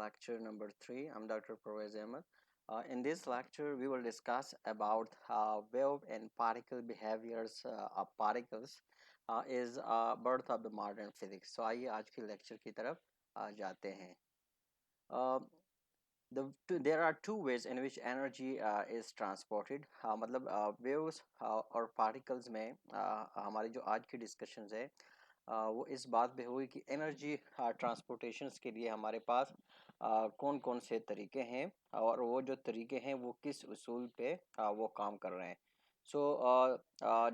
lecture number 3. I'm Dr. Pervez Ahmed. In this lecture, we will discuss about wave and particle behaviors of particles is birth of the modern physics. So आइए आज की lecture की तरफ जाते हैं. Uh, there are two ways in which energy is transported. मतलब waves और particles में हमारी जो आज की discussions है वो इस बात पे हुई कि एनर्जी ट्रांसपोर्टेशंस के लिए हमारे पास कौन कौन से तरीके हैं और वो जो तरीके हैं वो किस उसूल पे वो काम कर रहे हैं. सो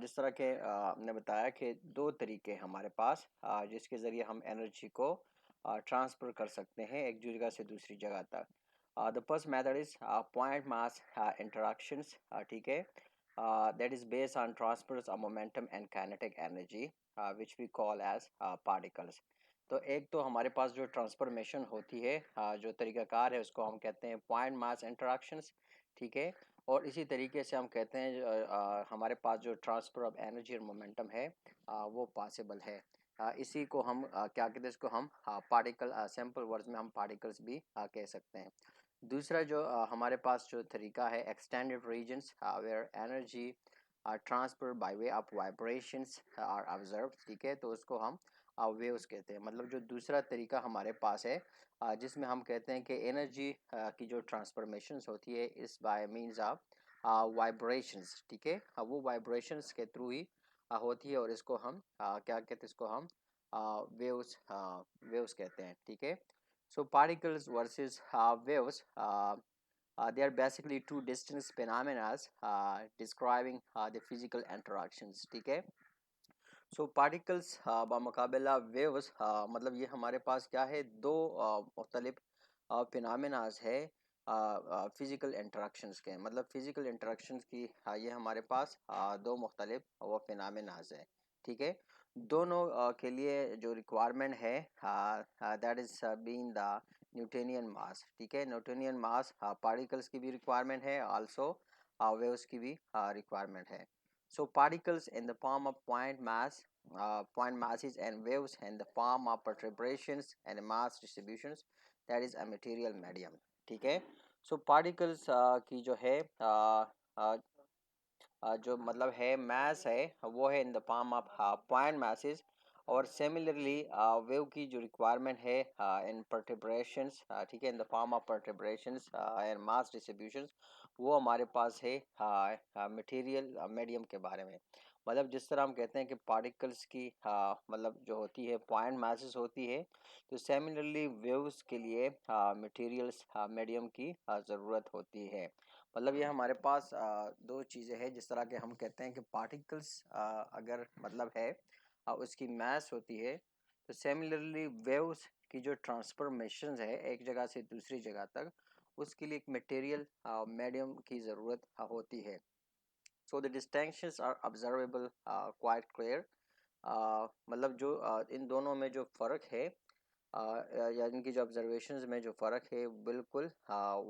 जिस तरह के हमने बताया कि दो तरीके हमारे पास जिसके ज़रिए हम एनर्जी को ट्रांसफ़र कर सकते हैं एक जगह से दूसरी जगह तक. The first method is point mass interactions. ठीक है, that is based on transfers of momentum and kinetic energy which we call as particles. तो एक तो हमारे पास जो ट्रांसफॉर्मेशन होती है जो तरीक़ाकार है उसको हम कहते हैं पॉइंट मास इंटरेक्शंस. ठीक है, और इसी तरीके से हम कहते हैं हमारे पास जो ट्रांसफ़र ऑफ एनर्जी और मोमेंटम है वो पॉसिबल है. इसी को हम क्या कहते हैं, इसको हम पार्टिकल सिंपल वर्ड्स में हम पार्टिकल्स भी कह सकते हैं. दूसरा जो हमारे पास जो तरीका है extended regions where energy transfer by way of vibrations are observe. ठीक है, तो उसको हम वेव्स कहते हैं. मतलब जो दूसरा तरीका हमारे पास है जिसमें हम कहते हैं कि एनर्जी की जो ट्रांसफॉर्मेशंस होती है इस बाय मींस ऑफ वाइब्रेशंस. ठीक है, वो वाइब्रेशंस के थ्रू ही होती है और इसको हम क्या कहते हैं, इसको हम वेव्स कहते हैं. ठीक है, so particles versus waves, they are basically two distinct phenomena describing the physical interactions. ठीक है, सो पार्टिकल्स बामुकाबला वेव्स मतलब ये हमारे पास क्या है, दो मुख्तलिफ फिनमिनाज है फिज़िकल इंटरेक्शंस के. मतलब फिज़िकल इंटरेक्शंस की ये हमारे पास दो मुख्तलिफ वो फिनमिनाज है. ठीक है, दोनों के लिए जो रिक्वायरमेंट है that is being the Newtonian mass. ठीक है, न्यूटोनियन मास पार्टिकल्स की भी रिक्वायरमेंट है, आल्सो वेव्स की भी रिक्वायरमेंट है. So particles in the form of point masses and waves in the form of perturbations and mass distributions, that is a material medium. ठीक है, so particles की जो है जो मतलब है mass है वो है in the form of point masses. और सिमिलरली वेव की जो रिक्वायरमेंट है इन परटिब्रेशंस, ठीक है, in the form of perturbations and mass distributions, वो हमारे पास है मटेरियल मीडियम के बारे में. मतलब जिस तरह हम कहते हैं कि पार्टिकल्स की मतलब जो होती है पॉइंट मासेस होती है, तो सिमिलरली वेव्स के लिए मटेरियल्स मीडियम की ज़रूरत होती है. मतलब ये हमारे पास दो चीज़ें हैं. जिस तरह के हम कहते हैं कि पार्टिकल्स अगर मतलब है उसकी मास होती है, तो सिमिलरली वेव्स की जो ट्रांसफॉर्मेशन है एक जगह से दूसरी जगह तक, उसके लिए एक मटेरियल मीडियम की ज़रूरत होती है. So the distinctions are observable quite clear. मतलब जो इन दोनों में जो फ़र्क है या इनकी जो ऑब्जर्वेशंस में जो फ़र्क है बिल्कुल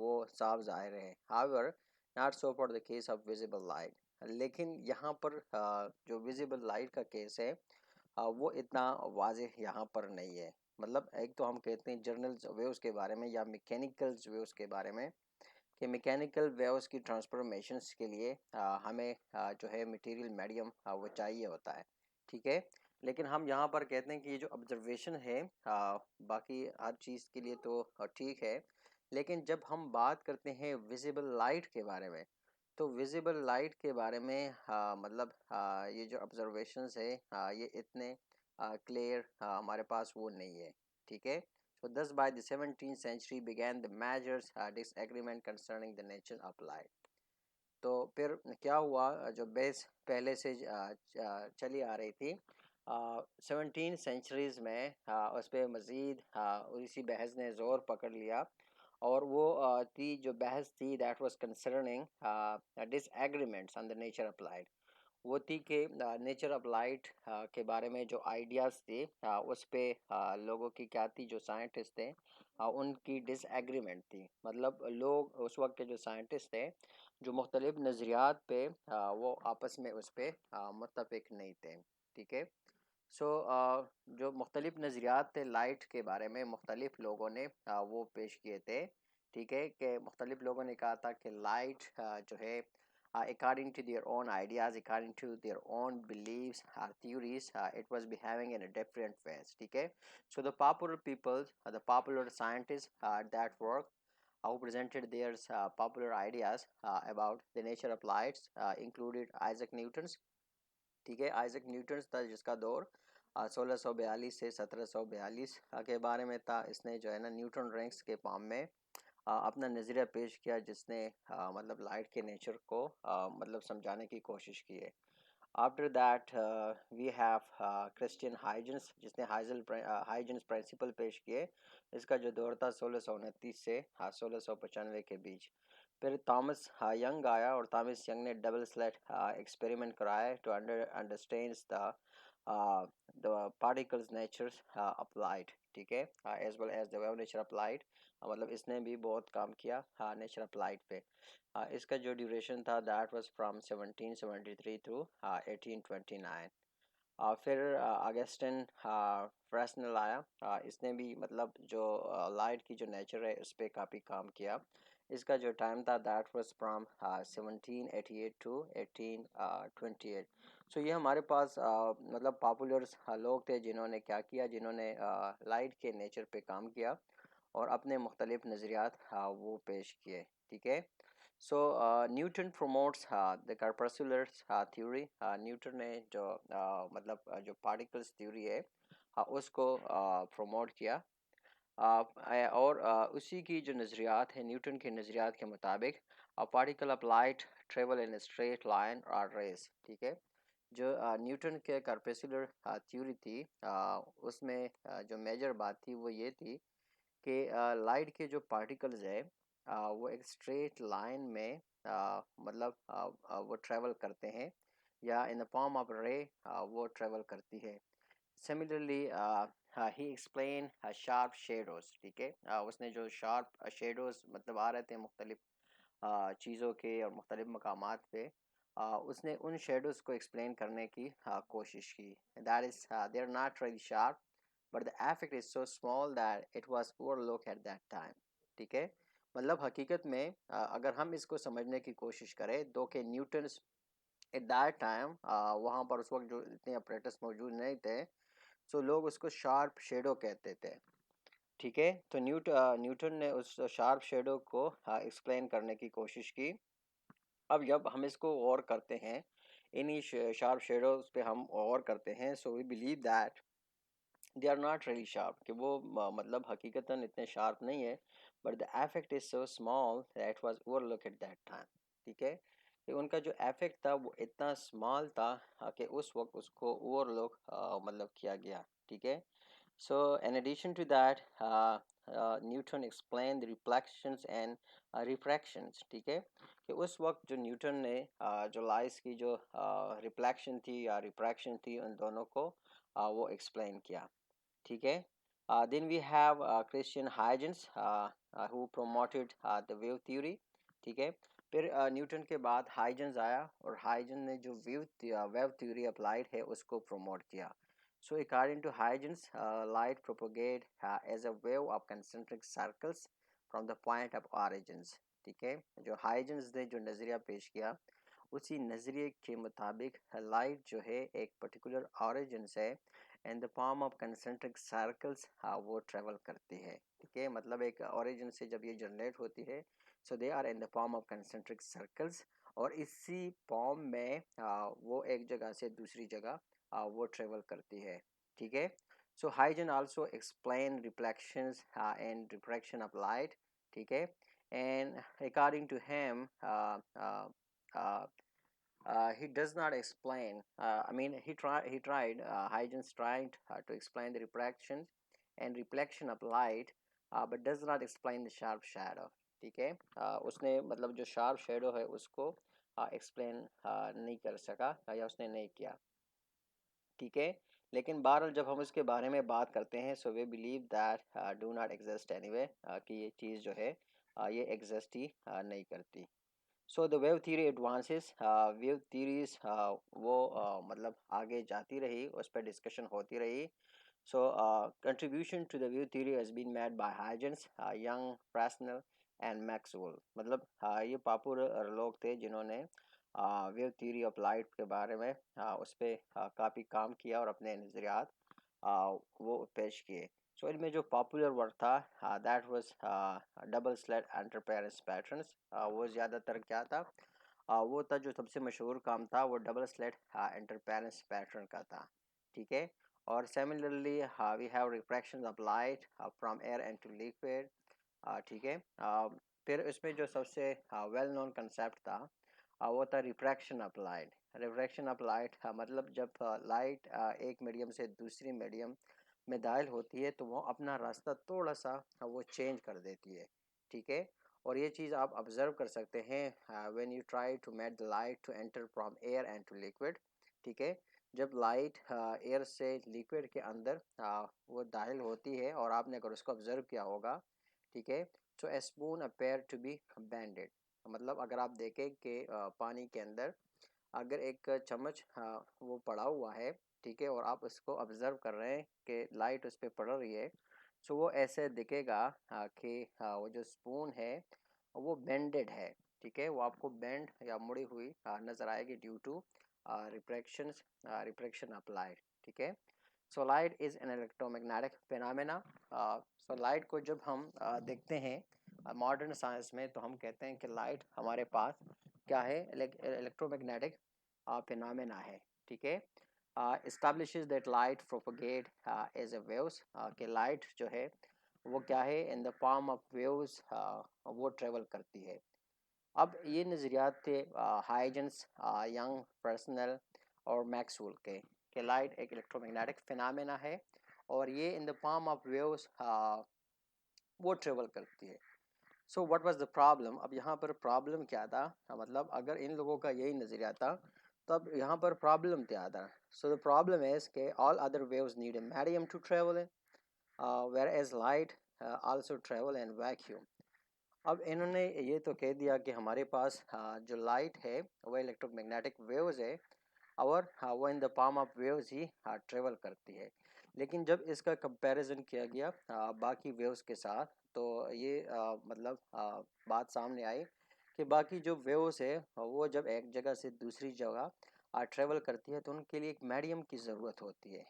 वो साफ ज़ाहिर है. However not so for the case of visible light. लेकिन यहाँ पर जो विजिबल लाइट का केस है वो इतना वाज़ेह यहाँ पर नहीं है. मतलब एक तो हम कहते हैं जर्नल वेव्स के बारे में या मैकेनिकल वेव्स के बारे में कि मैकेनिकल वेव्स की ट्रांसफॉर्मेशंस के लिए हमें जो है मटेरियल मीडियम वो चाहिए होता है. ठीक है, लेकिन हम यहाँ पर कहते हैं कि ये जो ऑब्जर्वेशन है बाकी हर चीज़ के लिए तो ठीक है, लेकिन जब हम बात करते हैं विजिबल लाइट के बारे में, तो विजिबल लाइट के बारे में मतलब ये जो ऑब्जर्वेशंस है ये इतने क्लियर हमारे पास वो नहीं है. ठीक है, so thus by the 17th century began the major disagreement concerning the nature of light. तो फिर क्या हुआ, जो बहस पहले से चली आ रही थी 17 सेंचुरीज़ में उस पर मज़ीद इसी बहस ने ज़ोर पकड़ लिया. और वो थी जो बहस थी that was concerning disagreements on the nature of light. वो थी कि नेचर ऑफ लाइट के बारे में जो आइडियाज़ थे उस पे लोगों की क्या थी, जो साइंटिस्ट थे उनकी डिसएग्रीमेंट थी. मतलब लोग उस वक्त के जो साइंटिस्ट थे जो मुख्तलिफ नज़रियात पे वो आपस में उस पर मुत्तफिक नहीं थे. ठीक है, सो जो मुख्तलिफ नज़रियात थे लाइट के बारे में, मुख्तलिफ लोगों ने वो पेश किए थे। ठीक है, कि मुख्तलिफ लोगों ने कहा था कि लाइट जो है according to their own ideas, according to their own beliefs, theories, it was behaving in a different ways. ठीक है, so the popular people, the popular scientists that work who presented their popular ideas about the nature of lights included Isaac Newton's। ठीक है, Isaac Newton था जिसका दौर 1642 से 1742 के बारे में था। इसने जो है ना न्यूटन रैंक्स के फॉर्म में अपना नज़रिया पेश किया, जिसने मतलब लाइट के नेचर को मतलब समझाने की कोशिश की है। After that we have Christian Huygens, जिसने हाइजेंस प्रिंसिपल पेश किए। इसका जो दौर था 1629 से 1695 के बीच। फिर थॉमस यंग आया और थॉमस यंग ने डबल स्लिट एक्सपेरिमेंट कराया to understand the particles nature of light. ठीक है, as well as the wave nature of light. मतलब इसने भी बहुत काम किया नेचर ऑफ लाइट पे। इसका जो ड्यूरेशन था दैट वाज फ्रॉम 1773 टू 1829। फिर अगस्टिन फ्रेस्नेल आया। इसने भी मतलब जो लाइट की जो नेचर है उस पर काफ़ी काम किया। इसका जो टाइम था दैट वाज फ्रॉम 1788 टू 1828। सो ये हमारे पास मतलब पॉपुलर लोग थे जिन्होंने क्या किया, जिन्होंने लाइट के नेचर पे काम किया और अपने मुख्तलिफ नज़रियात वो पेश किए। ठीक है, so Newton promotes the corpuscular theory. Newton ने जो मतलब जो पार्टिकल्स थ्योरी है उसको प्रमोट किया। और उसी की जो नज़रियात है, न्यूटन के नज़रियात के मुताबिक particle of light travel in straight line और रेस। ठीक है, जो न्यूटन के कार्पेसुलर थ्योरी थी उसमें जो मेजर बात थी वो ये थी कि लाइट के जो पार्टिकल्स है वो एक स्ट्रेट लाइन में मतलब वो ट्रेवल करते हैं, या इन द फॉर्म ऑफ रे वो ट्रेवल करती है। सिमिलरली ही एक्सप्लेन शार्प शेडोज। ठीक है, उसने जो शार्प शेडोज मतलब आ रहे थे मुख्तलिफ चीज़ों के और मुख्तलिफ मकामात पे, उसने उन शेडोज़ को एक्सप्लेन करने की कोशिश की। That is they are not really sharp but the effect is so small that it was overlook at that time. ठीक है, मतलब हकीकत में अगर हम इसको समझने की कोशिश करें तो कि न्यूटन एट दैट टाइम वहाँ पर उस वक्त जो इतने अपरेटस मौजूद नहीं थे, सो लोग उसको शार्प शेडो कहते थे। ठीक है, तो न्यूटन ने उस शार्प शेडो को एक्सप्लेन करने की कोशिश की। अब जब हम इसको और करते हैं, इन्हीं शार्प शेडोज पे हम और करते हैं, so we believe that they are not really sharp, कि वो मतलब हकीकतन इतने शार्प नहीं है, but the effect is so small that was overlook at that time. ठीक है, कि उनका जो इफेक्ट था वो इतना स्मॉल था कि उस वक्त उसको ओवरलुक मतलब किया गया। ठीक है, so in addition to that Newton explained the reflections and refractions। ठीक है, कि उस वक्त जो न्यूटन ने जो लाइट्स की जो रिफ्लेक्शन थी या रिफ्रैक्शन थी उन दोनों को वो एक्सप्लेन किया। ठीक है, then we have Christian Huygens who promoted the wave theory. ठीक है, फिर न्यूटन के बाद हाइजेंस आया और हाइजेंस ने जो वेव थ्योरी अप्लाइड है उसको प्रमोट किया। So according to Huygens light propagate as a wave of concentric circles from the point of origins. ठीक है, जो हाइजेंस ने जो नज़रिया पेश किया उसी नज़रिए के मुताबिक लाइट जो है एक पर्टिकुलर ऑरिजिन से इन the form of concentric circles वो ट्रेवल करती है। ठीक है, मतलब एक ओरिजिन से जब ये जनरेट होती है, so they are in the form of concentric circles, और इसी फॉर्म में वो एक जगह से दूसरी जगह वो ट्रेवल करती है। ठीक है, so Huygens also explain reflections and refraction of light. ठीक है, and according to him he does not explain. I mean, he tried. Huygens tried to explain the refraction and reflection of light, but does not explain the sharp shadow. ठीक है, उसने मतलब जो sharp shadow है उसको explain नहीं कर सका या उसने नहीं किया। ठीक है, लेकिन बहरहाल जब हम इसके बारे में बात करते हैं, सो वे believe that do not exist anyway, कि ये चीज़ जो है ये एग्जिस्ट ही नहीं करती। So the wave theory advances, wave theories वो मतलब आगे जाती रही, उस पर डिस्कशन होती रही. So, contribution to the wave theory has been made by Huygens, Young, Fresnel and Maxwell. मतलब ये पॉपुलर लोग थे जिन्होंने वेव थ्योरी ऑफ लाइट के बारे में उस पर काफ़ी काम किया और अपने नज़रियात वो पेश किए. सो इनमें जो पॉपुलर वर्क था that was double slit interference patterns. वो ज़्यादातर क्या था, वो था जो सबसे मशहूर काम था वो डबल स्लिट इंटरफेरेंस पैटर्न का था. ठीक है. और similarly we have refraction of light from air into liquid. ठीक है. फिर इसमें जो सबसे वेल नोन कंसेप्ट था वो था refraction of light. Refraction of light मतलब जब लाइट एक मीडियम से दूसरी मीडियम में दाखिल होती है तो वो अपना रास्ता थोड़ा सा वो चेंज कर देती है. ठीक है. और ये चीज़ आप ऑब्ज़र्व कर सकते हैं when you try to make the light to enter from air and to liquid. ठीक है. जब लाइट एयर से लिक्विड के अंदर वो दाखिल होती है और आपने अगर उसको ऑब्ज़र्व किया होगा. ठीक है. So a spoon appear to be bended. मतलब अगर आप देखें कि पानी के अंदर अगर एक चम्मच वो पड़ा हुआ है. ठीक है. और आप उसको ऑब्ज़र्व कर रहे हैं कि लाइट उस पर पड़ रही है. सो वो ऐसे दिखेगा कि वो जो स्पून है वो बेंडेड है. ठीक है. वो आपको बेंड या मुड़ी हुई नज़र आएगी due to refraction refraction of light. ठीक है. So light is an electromagnetic phenomena. So light को जब हम देखते हैं मॉडर्न साइंस में तो हम कहते हैं कि लाइट हमारे पास क्या है, इलेक्ट्रोमैग्नेटिक फिनोमेना है. ठीक है. establishes that light propagate as a waves. कि लाइट जो है वो क्या है in the form of waves वो ट्रेवल करती है. अब ये नज़रियात थे हाइजेंस, यंग, पर्सनल और मैक्सवेल के कि लाइट एक इलेक्ट्रोमैग्नेटिक फिनोमेना है और ये इन द फॉर्म ऑफ वेव्स वो ट्रेवल करती है. So what was the problem. अब यहाँ पर प्रॉब्लम क्या था, मतलब अगर इन लोगों का यही नज़रिया था तो अब यहाँ पर प्रॉब्लम क्या था. सो द प्रॉब्लम इज के all other waves need a medium to travel in whereas light also travel in vacuum. अब इन्होंने ये तो कह दिया कि हमारे पास जो लाइट है वह इलेक्ट्रोमैग्नेटिक वेव्स है और वो इन the form of waves he travel करती है. लेकिन जब इसका कंपैरिजन किया गया बाकी वेव्स के साथ तो ये मतलब बात सामने आई कि बाकी जो वेव्स है वो जब एक जगह से दूसरी जगह ट्रेवल करती है तो उनके लिए एक मीडियम की ज़रूरत होती है.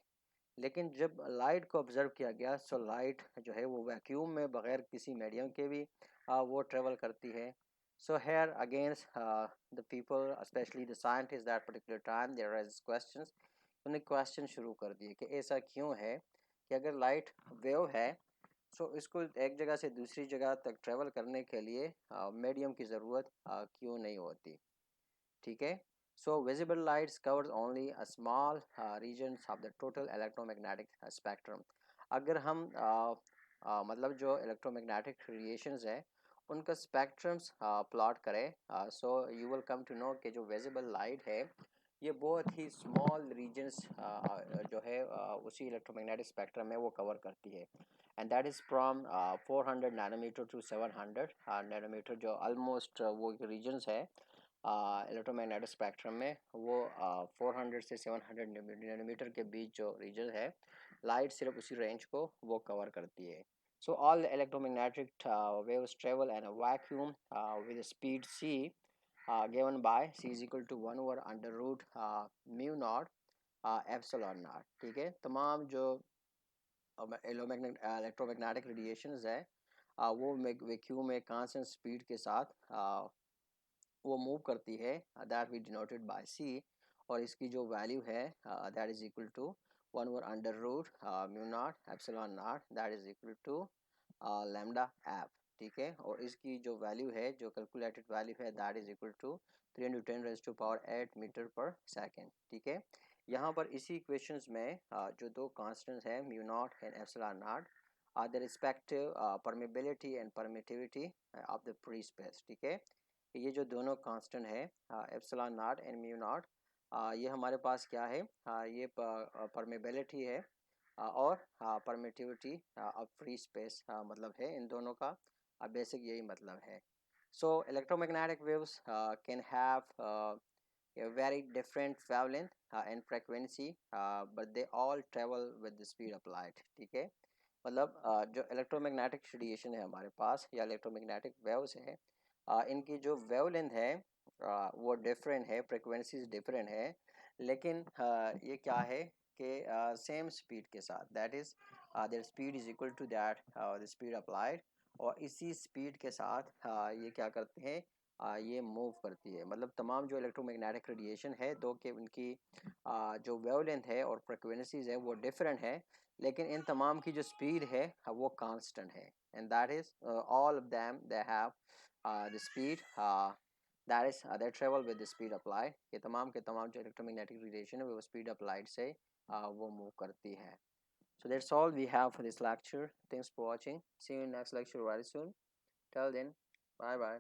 लेकिन जब लाइट को ऑब्ज़र्व किया गया सो लाइट जो है वो वैक्यूम में बग़ैर किसी मीडियम के भी वो ट्रेवल करती है. So here against the people specially the scientist that particular time there is questions. उन्हें क्वेश्चन शुरू कर दिए कि ऐसा क्यों है कि अगर लाइट वेव है सो इसको एक जगह से दूसरी जगह तक ट्रेवल करने के लिए मीडियम की ज़रूरत क्यों नहीं होती. ठीक है. So visible lights covers only a small regions of the total electromagnetic spectrum. अगर हम मतलब जो इलेक्ट्रोमैग्नेटिक रेडिएशंस है उनका स्पेक्ट्रम्स प्लॉट करें so you will come to know कि जो विजिबल लाइट है ये बहुत ही स्मॉल रीजन्स जो है उसी इलेक्ट्रोमैग्नेटिक स्पेक्ट्रम में वो कवर करती है. And that is from 400 nanometer to 700 nanometer. जो ऑलमोस्ट वो रीजन्स है इलेक्ट्रोमैग्नेटिक स्पेक्ट्रम में वो 400 से 700 नैनोमीटर के बीच जो रीजन है लाइट सिर्फ उसी रेंज को वो कवर करती है. So all electromagnetic waves travel in a vacuum with a speed c given by c is equal to 1 over under root mu naught epsilon naught. ठीक है. तमाम जो इलेक्ट्रोमैग्नेटिक रेडिएशंस है वो वैक्यूम में कांस्टेंट स्पीड के साथ वो मूव करती है that we denoted by C. और इसकी जो वैल्यू है that is equal to 1 over under root mu not epsilon not that is equal to lambda F. ठीक है. और इसकी जो वैल्यू है जो कैलकुलेटेड वैल्यू है that is equal to 310 raise to power 8 metre per second. ठीक है. यहाँ पर इसी इक्वेशंस में जो दो कांस्टेंट्स हैं mu not and epsilon not are the respective permeability and permittivity of the free space. ठीक है. ये जो दोनों कांस्टेंट है epsilon not and mu not ये हमारे पास क्या है ये परमेबिलिटी है और परमिटिविटी ऑफ फ्री स्पेस मतलब है. इन दोनों का बेसिक यही मतलब है. So electromagnetic waves can have a very different wavelength and frequency, but they all travel with the speed of light. ठीक है, मतलब जो इलेक्ट्रोमैग्नेटिक रेडिएशन है हमारे पास या इलेक्ट्रोमैग्नेटिक वेव्स है, इनकी जो वेवलेंथ है वो डिफरेंट है, फ्रिक्वेंसीज डिफरेंट है, लेकिन ये क्या है कि सेम स्पीड के साथ, that is their speed is equal to that the speed of light, और इसी स्पीड के साथ ये क्या करते हैं, ये मूव करती है। मतलब तमाम जो इलेक्ट्रोमैग्नेटिक रेडिएशन है दो के उनकी जो वेवलेंथ है और फ्रिक्वेंसीज है वो डिफरेंट है, लेकिन इन तमाम की जो स्पीड है वो कांस्टेंट है, and that is all of them they have the speed that is they travel with the speed of light. ये तमाम के तमाम जो इलेक्ट्रोमैग्नेटिक रेडिएशन है वो स्पीड ऑफ लाइट से वो मूव करती है। So that's all we have for this lecture. Thanks for watching. See you in next lecture very soon. Till then, bye bye.